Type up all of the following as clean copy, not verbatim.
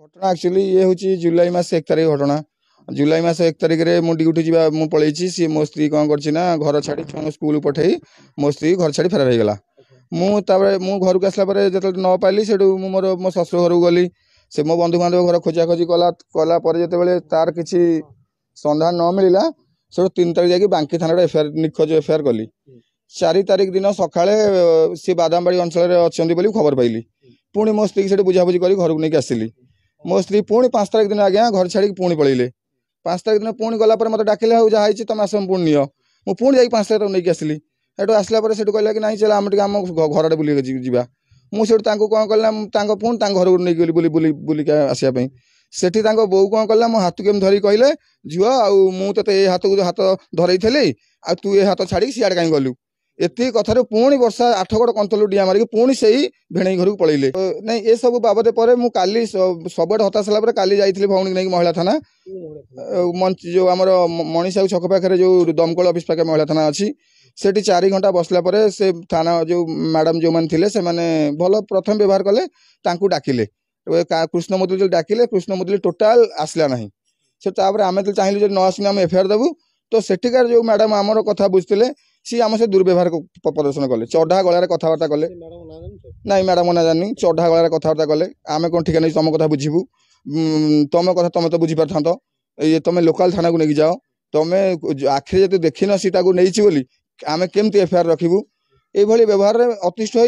घटना एक्चुअली ये हूँ जुलाई मास 1 तारिख घटना। जुलाई मास 1 तारिख रे मु ड्यूटी जा पलैची सी मो स्त्री कौन करना घर छाड़ी छुआ स्कूल पठे मो स्त्री घर छाड़ी फेरार होगा। मु घर को आसला जो न पाइली से मोर मो शशुर घर को गली से मो बंधु बांधव घर खोजा खोजी कला जो तार किसी सन्धान न मिलला से 3 तारिख जाकि बांकी थाना एफआईआर निखोज एफआईआर कली। 4 तारिख दिन सकाଳେ सी बादामबाड़ी अंचल अच्छा खबर पाइली। पुणी मो स्त्री की बुझाबुझी कर घर को नहीं आसिली। मो स्त्री पुणी 5 तारिख दिन आज्ञा घर छाड़ी पुणी पलैले। 5 तारिख दिन पुणी गला मत डाकिले जहाँ तुम आस पुणी नियो मुझे जा 5 तारिख नहीं आसिली। सेठू आसला कहला कि नहीं चल आम आम घर आड़े बुले जा मुझे कौन कला पुणी घर को नहीं गली बुलिक आसापी सेठी बो कौन कला मो हाथ केम धरिक कहले झुआ आते हाथ को हाथ धरई थी आ तू ये हाथ छाड़ी सियाड़े कहीं गलु एति कथार पुणी वर्षा 8 गड़ कंतलू डिया मारिक पुणी से भेणई घर को पलैले। नहीं ये सब बाबद पर मुझे सबुआड़े हता सारा काली जाइए भौणी नहीं महिला थाना जो आम मनीषा छक पाखे जो दमकल ऑफिस पाखे महिला थाना अच्छी सेठी 4 घंटा बसला से थाना जो मैडम जो मैंने से भल प्रथम व्यवहार कले डाकिले कृष्ण मुदुली डाकिले कृष्ण मुदुली टोटाल आसला ना से आम चाहिए जो न आसने आम एफआईआर देवु तो सेठिकार जो मैडम आमर कथा बुझते सी आम से दुर्व्यवहार प्रदर्शन कले चढ़ा गलार कथबार्ता कले ना मैडम ना जानी चढ़ा गलार कथबार्ता कले आम कौन ठिका नहीं तुम कथा बुझीबू तुम कथा तुम तो बुझीपार था ये तुम लोकाल थाना को लेकिन जाओ तुम आखिरी जो देखिन सीटा को नहीं बोली आम केमती एफआईआर रखू ये व्यवहार अतिष्ठ हो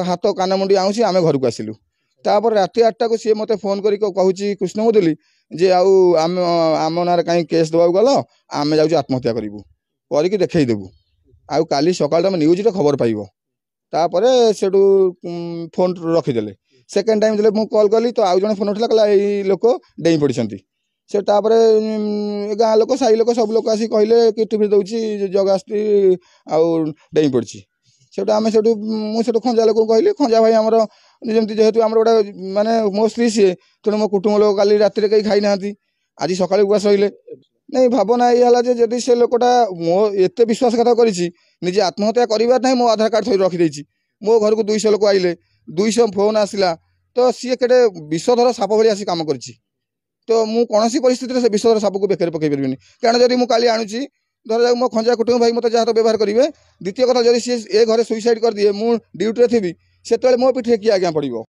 हाथ कान मुंडी आऊँसी आम घर को आसिलु। तापर राति 8 को सी मत फोन कर कहूँ कृष्ण मुदुली जे आम ना कहीं केस देवा गल आम जाऊँ आत्महत्या करूँ करके देखईदेबू आउ काली सकाल तुम न्यूज खबर पाइब। तापर से फोन रखीदे सेकेंड टाइम मुझे कॉल कली तो आउ जन फोन उठला कहला ये लोक डेई पड़ी से गाँ लोक साई लोक सब लोक आसी कहले कि टीवी दौर जगह आसती आउ डेई पड़ी से आम से मुझे खंजा लोक कहली खंजा भाई आमर जमी जेहेतु आम गोटे मानने मो स्त्री सी तेणु मो कुटुंब लोक काली राति कहीं खाई ना आज सका उपास रही नहीं भावना ये जदि से लोकटा मो एत विश्वासघात करजे आत्महत्या करवार ना मो आधार कार्ड थोड़ी रखीदे मो घर को 200 लोक आइले 200 फोन आसला तो सी के विषधर साप भाई आसी कम कर तो मुझे कौन परिस्थिति से विषधर साप को बेकर पकई पारि कारण जब मुझे काली आणुची धर जाऊ मो खंजा कुटुंब भाई मत जहाँ तो व्यवहार करेंगे द्वितीय कथा जब सी ए घरे सुइसाइड कर दिए मुझे ड्यूटी थी से मो पिठे किए आज्ञा पड़ो।